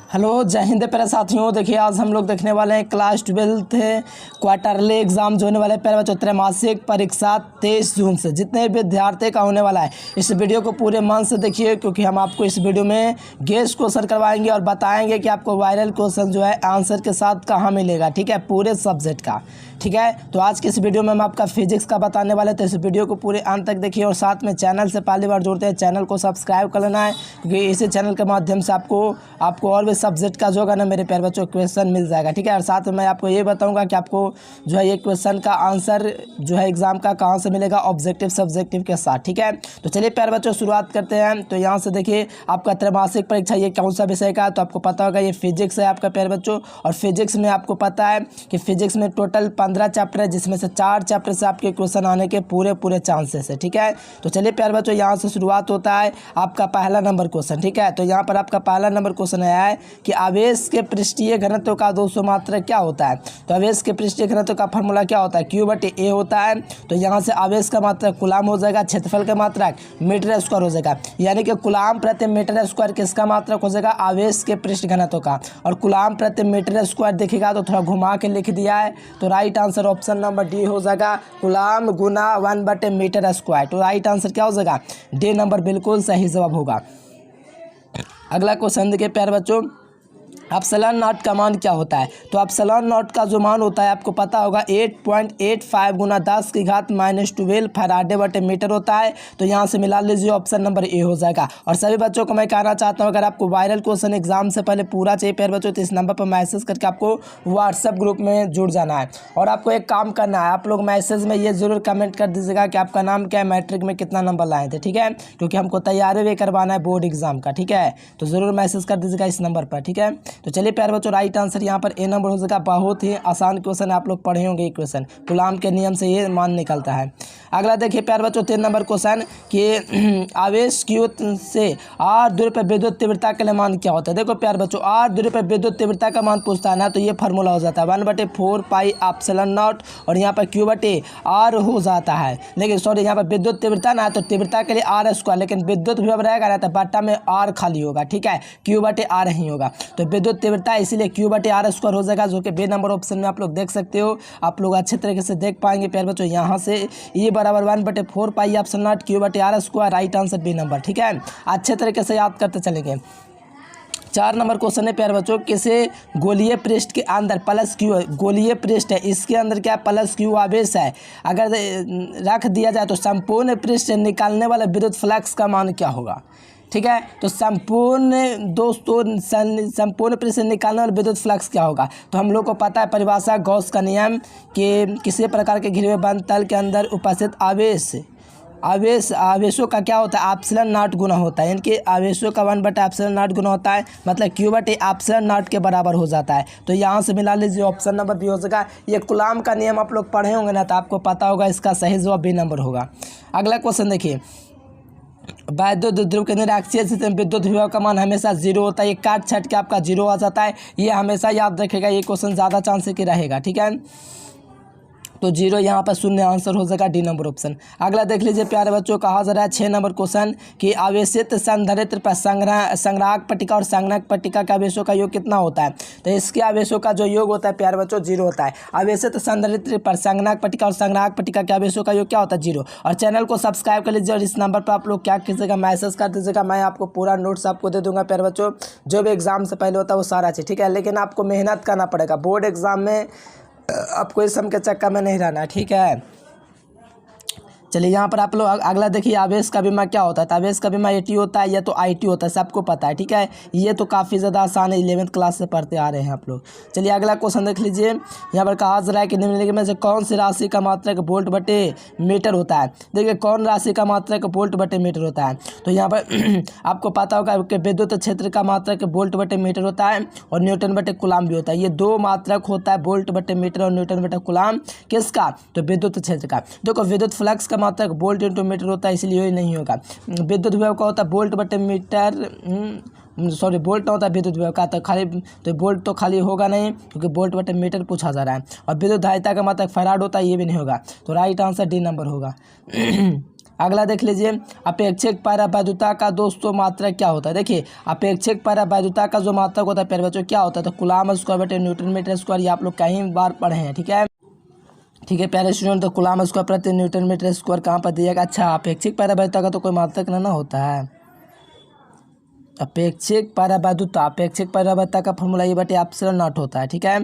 Hello, जय हिंद प्यारे साथियों। देखिए आज हम लोग देखने वाले हैं क्लास 12th क्वार्टरली एग्जाम जो होने वाले प्यारे बच्चों त्रैमासिक परीक्षा 23 जून से जितने विद्यार्थी का होने वाला है। इस वीडियो को पूरे मन से देखिए क्योंकि हम आपको इस वीडियो में गेस्ट क्वेश्चन करवाएंगे और बताएंगे कि आपको वायरल क्वेश्चन जो है आंसर के साथ कहाँ मिलेगा। ठीक है, पूरे सब्जेक्ट का। ठीक है, तो आज की इस वीडियो में हम आपका फिजिक्स का बताने वाले, तो इस वीडियो को पूरे अंत तक देखिए और साथ में चैनल से पहली बार जुड़ते हैं चैनल को सब्सक्राइब कर लेना है क्योंकि इसी चैनल के माध्यम से आपको और भी सब्जेक्ट का जो होगा ना मेरे प्यारे बच्चों क्वेश्चन मिल जाएगा। ठीक है, और साथ में मैं आपको ये बताऊंगा कि आपको जो है ये क्वेश्चन का आंसर जो है एग्जाम का कहाँ से मिलेगा, ऑब्जेक्टिव सब्जेक्टिव के साथ। ठीक है, तो चलिए प्यारे बच्चों शुरुआत करते हैं। तो यहाँ से देखिए आपका त्रैमासिक परीक्षा ये कौन सा विषय का, तो आपको पता होगा ये फिजिक्स है आपका प्यारे बच्चों। और फिजिक्स में आपको पता है कि फिजिक्स में टोटल 15 चैप्टर है जिसमें से 4 चैप्टर से आपके क्वेश्चन आने के पूरे चांसेस है। ठीक है, तो चलिए प्यारे बच्चों यहाँ से शुरुआत होता है आपका पहला नंबर क्वेश्चन। ठीक है, तो यहाँ पर आपका पहला नंबर क्वेश्चन आया है कि आवेश के पृष्ठीय घनत्व का 200 मात्रक क्या होता है। तो आवेश के पृष्ठीय घनत्व का फॉर्मूला क्या होता है, Q/A होता है। तो यहाँ से आवेश का मात्रक कूलाम हो जाएगा, क्षेत्रफल का मात्रक मीटर स्क्वायर हो जाएगा, यानी कि कूलाम प्रति मीटर स्क्वायर किसका मात्रक हो जाएगा, आवेश के पृष्ठ घनत्व का। और कूलाम प्रति मीटर स्क्वायर देखिएगा तो थोड़ा घुमा के लिख दिया है, तो right answer option number D हो जाएगा, कूलाम गुना 1/मीटर स्क्वायर। तो राइट आंसर क्या हो जाएगा, डी नंबर बिल्कुल सही जवाब होगा। अगला क्वेश्चन देखिए प्यारे बच्चों, एप्सिलॉन नॉट का मान क्या होता है। तो एप्सिलॉन नॉट का जो मान होता है आपको पता होगा 8.85 गुना 10 की घात -12 फैराडे/मीटर होता है। तो यहाँ से मिला लीजिए, ऑप्शन नंबर ए हो जाएगा। और सभी बच्चों को मैं कहना चाहता हूँ अगर आपको वायरल क्वेश्चन एग्जाम से पहले पूरा चाहिए प्यारे बच्चों तो इस नंबर पर मैसेज करके आपको व्हाट्सएप ग्रुप में जुड़ जाना है। और आपको एक काम करना है, आप लोग मैसेज में ये जरूर कमेंट कर दीजिएगा कि आपका नाम क्या है, मैट्रिक में कितना नंबर लाए थे। ठीक है, क्योंकि हमको तैयारी भी करवाना है बोर्ड एग्जाम का। ठीक है, तो ज़रूर मैसेज कर दीजिएगा इस नंबर पर। ठीक है, तो चलिए प्यारे बच्चों राइट आंसर यहाँ पर ए नंबर हो जाएगा। बहुत ही आसान क्वेश्चन आप लोग पढ़े होंगे, क्वेश्चन कूलाम के नियम से ये मान निकलता है। अगला देखिए प्यारे बच्चों 3 नंबर क्वेश्चन कि आवेश Q से r दूरी पर विद्युत तीव्रता के लिए मान क्या होता है। देखो प्यारे बच्चों r दूरी पर विद्युत तीव्रता का मान पूछता है ना, तो ये फार्मूला हो जाता है 1/4 पाई एप्सिलॉन नॉट और यहाँ पर Q/r हो जाता है। लेकिन सॉरी यहाँ पर विद्युत तीव्रता ना, तो तीव्रता के लिए r², लेकिन विद्युत विभव रहेगा ना तो बट्टा में r खाली होगा। ठीक है, Q/r ही होगा, तो विद्युत तीव्रता इसीलिए Q/r² हो जाएगा, जो कि बी नंबर ऑप्शन में आप लोग देख सकते हो। आप लोग अच्छे तरीके से देख पाएंगे प्यारे बच्चों। यहाँ से ये बराबर 1/4 pi epsilon naught Q/r², right answer B number. ठीक है, अच्छे तरीके से याद करते चलेंगे। 4 नंबर क्वेश्चन है प्यारे बच्चों, किसी गोलीय पृष्ठ के अंदर +Q, गोलीय पृष्ठ है इसके अंदर क्या +Q आवेश है, अगर रख दिया जाए तो संपूर्ण पृष्ठ से निकालने वाला विद्युत फ्लक्स का मान क्या होगा। ठीक है, तो संपूर्ण पृष्ठ से निकालने वाला विद्युत फ्लक्स क्या होगा। तो हम लोग को पता है परिभाषा गॉस का नियम कि किसी प्रकार के घिरे हुए बंद तल के अंदर उपस्थित आवेशों का क्या होता है, एप्सिलॉन नॉट गुना होता है, यानी कि आवेशों का 1/एप्सिलॉन नॉट गुना होता है, मतलब Q/एप्सिलॉन नॉट के बराबर हो जाता है। तो यहाँ से मिला लीजिए, ऑप्शन नंबर बी हो जाएगा। ये कूलाम का नियम आप लोग पढ़े होंगे ना, तो आपको पता होगा इसका सही जवाब बी नंबर होगा। अगला क्वेश्चन देखिए, वैद्युत ध्रुव के निरक्षीय स्थिति में विद्युत विभव का मान हमेशा 0 होता है। ये काट छट के आपका 0 आ जाता है, ये हमेशा याद रखेगा, ये क्वेश्चन ज़्यादा चांस की रहेगा। ठीक है, तो 0 यहाँ पर शून्य आंसर हो जाएगा, डी नंबर ऑप्शन। अगला देख लीजिए प्यारे बच्चों, कहा जा रहा है 6 नंबर क्वेश्चन कि आवेशित संधारित्र पर संग्राहक पट्टिका और संगणक पट्टिका के आवेशों का योग कितना होता है। तो इसके आवेशों का जो योग होता है प्यारे बच्चों 0 होता है। आवेशित संधारित्र पर संगणक पट्टिका और संग्राहक पट्टिका के आवेशों का योग क्या होता है, 0। और चैनल को सब्सक्राइब कर लीजिए और इस नंबर पर आप लोग क्या कीजिएगा, मैसेज कर दीजिएगा, मैं आपको पूरा नोट्स आपको दे दूंगा प्यारे बच्चों, जो भी एग्जाम से पहले होता है वो सारा चीज़। ठीक है, लेकिन आपको मेहनत करना पड़ेगा, बोर्ड एग्जाम में आपको इस सम के चक्कर में नहीं रहना। ठीक है, चलिए यहाँ पर आप लोग अगला देखिए, आवेश का बीमा क्या होता है। तो आवेश का बीमा AT होता है या तो IT होता है, सबको पता है। ठीक है, ये तो काफ़ी ज़्यादा आसान है, 11th क्लास से पढ़ते आ रहे हैं आप लोग। चलिए अगला क्वेश्चन देख लीजिए, यहाँ पर कहा जा रहा है कि निम्नलिखित में से कौन सी राशि का मात्रक वोल्ट/मीटर होता है। देखिए कौन राशि का मात्रक वोल्ट/मीटर होता है। तो यहाँ पर आपको पता होगा कि विद्युत क्षेत्र का मात्रक वोल्ट/मीटर होता है और न्यूटन/कूलाम भी होता है। ये 2 मात्रक होता है, वोल्ट/मीटर और न्यूटन/कूलाम। किसका, तो विद्युत क्षेत्र का। देखो विद्युत फ्लक्स का मात्रक वोल्ट × मीटर होता है, इसलिए ये नहीं होगा। विद्युत विभव का होता है वोल्ट/मीटर, सॉरी वोल्ट होता है विद्युत विभव का, तो खाली तो वोल्ट तो खाली होगा नहीं क्योंकि वोल्ट/मीटर पूछा जा रहा है। और विद्युत धारिता का मात्रक फैराड होता है, ये भी नहीं होगा। तो राइट आंसर डी नंबर होगा। अगला देख लीजिए, अपेक्षिक परावैद्युता का दोस्तों मात्रक क्या होता है। देखिए अपेक्षिक परावैद्युता का जो मात्रक होता है प्यारे बच्चों क्या होता है, तो कूलाम स्क्वायर बटे न्यूटन मीटर स्क्वायर, ये आप लोग कई बार पढ़े हैं। ठीक है प्यारे स्टूडेंट, तो कूलाम स्क्वायर प्रति न्यूटन मीटर स्क्वायर कहाँ पर दिएगा। अच्छा, अपेक्षिक परावैद्युता का तो कोई मात्रक ना होता है। अपेक्षिक परावैद्युता का फॉर्मूला ये बटे एप्सिलॉन नॉट होता है। ठीक है,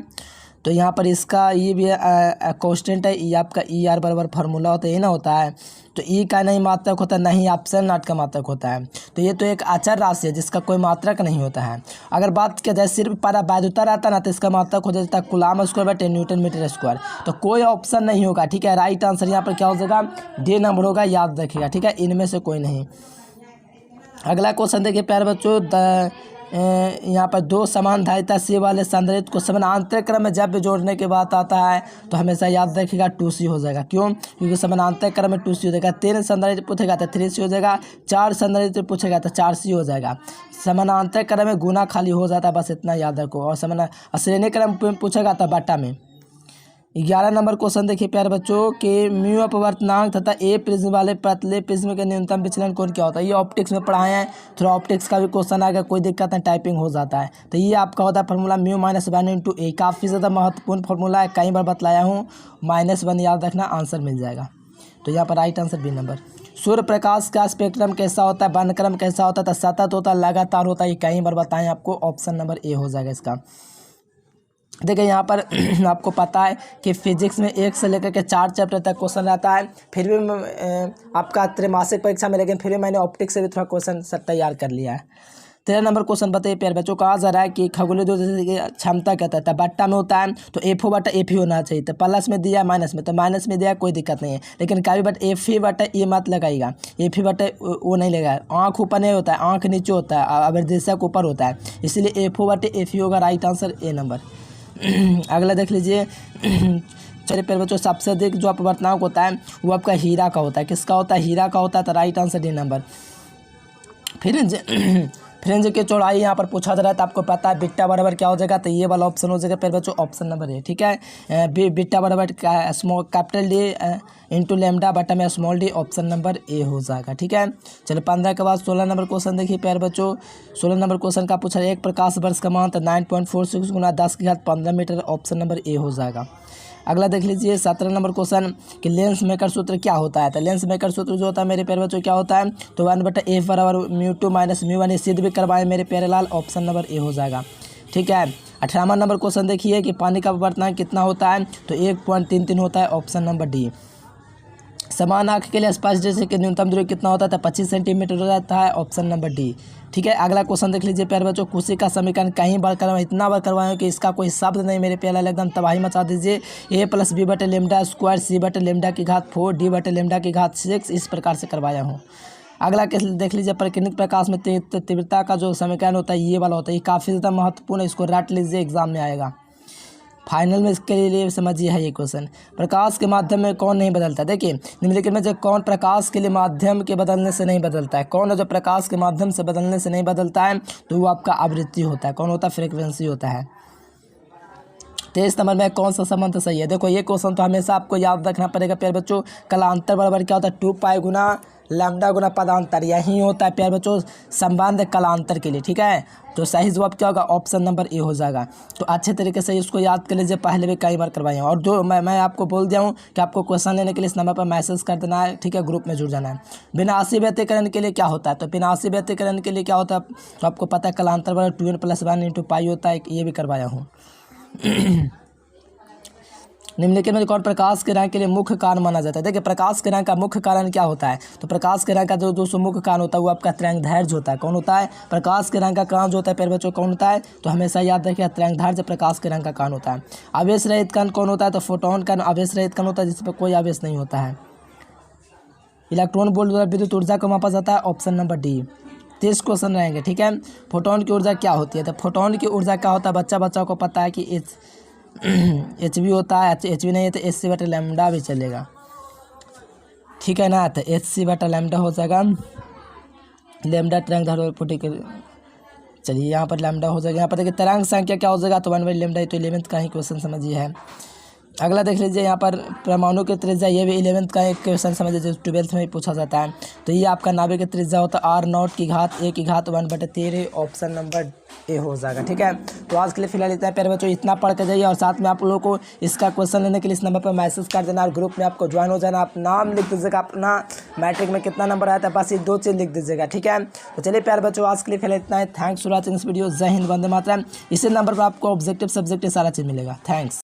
तो यहाँ पर इसका ये भी कांस्टेंट है, ये आपका ई आर बराबर फार्मूला होता है, ये ना होता है। तो ई का नहीं मात्रक होता, नहीं एप्सिलॉन नॉट का मात्रक होता है। तो ये तो एक अचर राशि है जिसका कोई मात्रक नहीं होता है। अगर बात किया जाए सिर्फ परावैद्युता रहता ना तो इसका मात्रक हो जाता है कूलाम स्क्वायर बटे न्यूटन मीटर स्क्वायर। तो कोई ऑप्शन नहीं होगा। ठीक है, राइट आंसर यहाँ पर क्या हो जाएगा, डी नंबर होगा, याद रखिएगा। ठीक है, इनमें से कोई नहीं। अगला क्वेश्चन देखिए प्यारे बच्चों, यहाँ पर दो समान धारिता सी वाले संधारित्र को समानांतर क्रम में जब भी जोड़ने की बात आता है तो हमेशा याद रखिएगा 2C हो जाएगा। क्यों, क्योंकि समानांतर क्रम में 2C हो जाएगा। 3 संधारित्र पूछेगा तो 3C हो जाएगा, 4 संधारित्र पूछेगा तो 4C हो जाएगा। समानांतर क्रम में गुना खाली हो जाता है, बस इतना याद रखो। और श्रेणी क्रम में पूछेगा तो बट्टा में। 11 नंबर क्वेश्चन देखिए प्यारे बच्चों कि म्यू अपवर्तनांक तथा ए प्रिज्म वाले पतले प्रिज्म के न्यूनतम विचलन कोण क्या होता है। ये ऑप्टिक्स में पढ़ाए हैं, थोड़ा ऑप्टिक्स का भी क्वेश्चन आएगा, कोई दिक्कत नहीं, टाइपिंग हो जाता है। तो ये आपका होता है फार्मूला म्यू -1 इंटू ए, काफ़ी ज़्यादा महत्वपूर्ण फार्मूला है, कई बार बतलाया हूँ। -1 याद रखना, आंसर मिल जाएगा। तो यहाँ पर right answer B number. Surya Prakash का स्पेक्ट्रम कैसा होता है, वर्णक्रम कैसा होता है, तो सतत होता है, लगातार होता है, ये कई बार बताएं आपको। ऑप्शन नंबर ए हो जाएगा इसका। देखिए यहाँ पर आपको पता है कि फिजिक्स में 1 से लेकर के 4 चैप्टर तक क्वेश्चन रहता है, फिर भी आपका त्रैमासिक परीक्षा में, लेकिन फिर भी मैंने ऑप्टिक्स से भी थोड़ा क्वेश्चन सब तैयार कर लिया है। 13 नंबर क्वेश्चन बताइए प्यारे बच्चों, कहा जा रहा है कि खगोलीय दूरदर्शी की क्षमता कहता है बट्टा में होता है तो एफ बटा एफ ही होना चाहिए। तो प्लस में दिया माइनस में, तो माइनस में दिया कोई दिक्कत नहीं है, लेकिन कभी बट एफ ही बटा ये मत लगाएगा, एफ ही बटा वो नहीं लगाए। आँख ऊपर नहीं होता है, आँख नीचे होता है, अभिदर्शक ऊपर होता है, इसलिए एफ बटे एफ ही होगा। Right answer A number. अगला देख लीजिए, चलिए प्यारे बच्चों, सबसे अधिक जो अपवर्तनांक होता है वो आपका हीरा का होता है। किसका होता है, हीरा का होता है। तो right answer D number. Fringe की चौड़ाई यहाँ पर पूछा जा रहा है, तो आपको पता है बीटा बराबर क्या हो जाएगा, तो ये वाला ऑप्शन हो जाएगा प्यारे बच्चों, ऑप्शन नंबर ए। ठीक है, बीटा बराबर कैपिटल डी इंटू लेमडा बटा में small D, option number A हो जाएगा। ठीक है, चलिए 15 के बाद 16 नंबर क्वेश्चन देखिए प्यारे बच्चों। 16 नंबर क्वेश्चन का पूछा है, एक प्रकाश वर्ष का मान तो 9.46 गुना 10⁻15 मीटर, ऑप्शन नंबर ए हो जाएगा। अगला देख लीजिए 17 नंबर क्वेश्चन कि लेंस मेकर सूत्र क्या होता है। तो लेंस मेकर सूत्र जो होता है मेरे प्यारे बच्चों क्या होता है, तो 1/f बराबर μ2 - μ1, सिद्ध भी करवाए मेरे प्यारे लाल, ऑप्शन नंबर ए हो जाएगा। ठीक है, 18वां नंबर क्वेश्चन देखिए कि पानी का अपवर्तनांक कितना होता है, तो 1.33 होता है, ऑप्शन नंबर डी। समान आँख के लिए स्पर्श रेखा की न्यूनतम दूरी कितना होता है, तो 25 सेंटीमीटर हो जाता है, ऑप्शन नंबर डी। ठीक है, अगला क्वेश्चन देख लीजिए प्यारे बच्चों, कुशी का समीकरण कहीं बार करवाएं, इतना बार करवाएं कि इसका कोई शब्द नहीं मेरे प्यारे, एकदम तबाही मचा दीजिए। a + b बटे लेमडा स्क्वायर, c बटे लेमडा की घात 4, d बटे लेमडा की घात 6, इस प्रकार से करवाया हूँ। अगला देख लीजिए, परिकिणित प्रकाश में तीव्रता का जो समीकरण होता है ये वाला होता है, ये काफ़ी ज़्यादा महत्वपूर्ण है, इसको रट लीजिए, एग्जाम में आएगा। फाइनल में इसके लिए समझिए है ये क्वेश्चन, प्रकाश के माध्यम में कौन नहीं बदलता। देखिए निम्नलिखित में जो कौन प्रकाश के लिए माध्यम के बदलने से नहीं बदलता है, कौन है जो प्रकाश के माध्यम से बदलने से नहीं बदलता है, तो वो आपका आवृत्ति होता है। कौन होता है, फ्रीक्वेंसी होता है। 23 नंबर में कौन सा संबंध सही है। देखो ये क्वेश्चन तो हमेशा आपको याद रखना पड़ेगा प्यारे बच्चों, कलांतर बराबर क्या होता है, 2π गुना लैम्डा गुना पदांतर, यही होता है प्यारे बच्चों संबंध कलांतर के लिए। ठीक है, तो सही जवाब क्या होगा, ऑप्शन नंबर ए हो जाएगा। तो अच्छे तरीके से इसको याद कर लीजिए, पहले भी कई बार करवाए हैं। और जो मैं आपको बोल दिया हूँ कि आपको क्वेश्चन लेने के लिए इस नंबर पर मैसेज कर देना है। ठीक है, ग्रुप में जुड़ जाना है। विनाशी व्यतिकरण के लिए क्या होता है, तो विनाशी व्यतिकरण के लिए क्या होता है, तो आपको पता है कलांतर बराबर 2n + 1 × π होता है, ये भी करवाया हूँ। निम्नलिखित में कौन प्रकाश किरण के लिए मुख्य कारण माना जाता है। देखिए प्रकाश किरण का मुख्य कारण क्या होता है, तो प्रकाश किरण का जो मुख्य कारण होता है वो आपका तरंगदैर्घ्य होता है। कौन होता है, प्रकाश किरण का कारण जो होता है प्यारे बच्चों कौन होता है, तो हमेशा याद रखिए तरंगदैर्घ्य प्रकाश किरण का कारण होता है। आवेश रहित कण कौन होता है, तो फोटोन कण आवेश रहित कण होता है, जिस पर कोई आवेश नहीं होता है। इलेक्ट्रॉन वोल्ट द्वारा विद्युत ऊर्जा को मापा जाता है, ऑप्शन नंबर डी। 30 क्वेश्चन रहेंगे। ठीक है, फोटोन की ऊर्जा क्या होती है, तो फोटोन की ऊर्जा क्या होता है, बच्चा को पता है कि एच भी होता है, एच भी नहीं है तो एच सी बटा लैम्डा भी चलेगा। ठीक है ना, तो एच सी बटा लैम्डा हो जाएगा, लैम्डा तरंग फुटी के, चलिए यहाँ पर लैम्डा हो जाएगा। यहाँ पर देखिए तरंग संख्या क्या हो जाएगा, तो 1/λ, तो 11th का ही क्वेश्चन समझिए है। अगला देख लीजिए यहाँ पर परमाणु की त्रिज्या, ये भी 11th का एक क्वेश्चन समझिए जो 12th में ही पूछा जाता है। तो ये आपका नाभिक की त्रिज्या होता है R0 की घात A की घात 1/13, ऑप्शन नंबर ए हो जाएगा। ठीक है, तो आज के लिए फिलहाल इतना है प्यारे बच्चों, इतना पढ़ के जाइए और साथ में आप लोगों को इसका क्वेश्चन लेने के लिए इस नंबर पर मैसेज कर देना और ग्रुप में आपको ज्वाइन हो जाना। आप नाम लिख दीजिएगा, अपना मैट्रिक में कितना नंबर आया था, बस ये 2 चीज़ लिख दीजिएगा। ठीक है, तो चलिए प्यारे बच्चों आज के लिए फिलहाल इतना है। Thanks for watching this video. जय हिंद, वंदे मातरम। इसी नंबर पर आपको ऑब्जेक्टिव सब्जेक्ट सारा चीज़ मिलेगा। थैंक्स।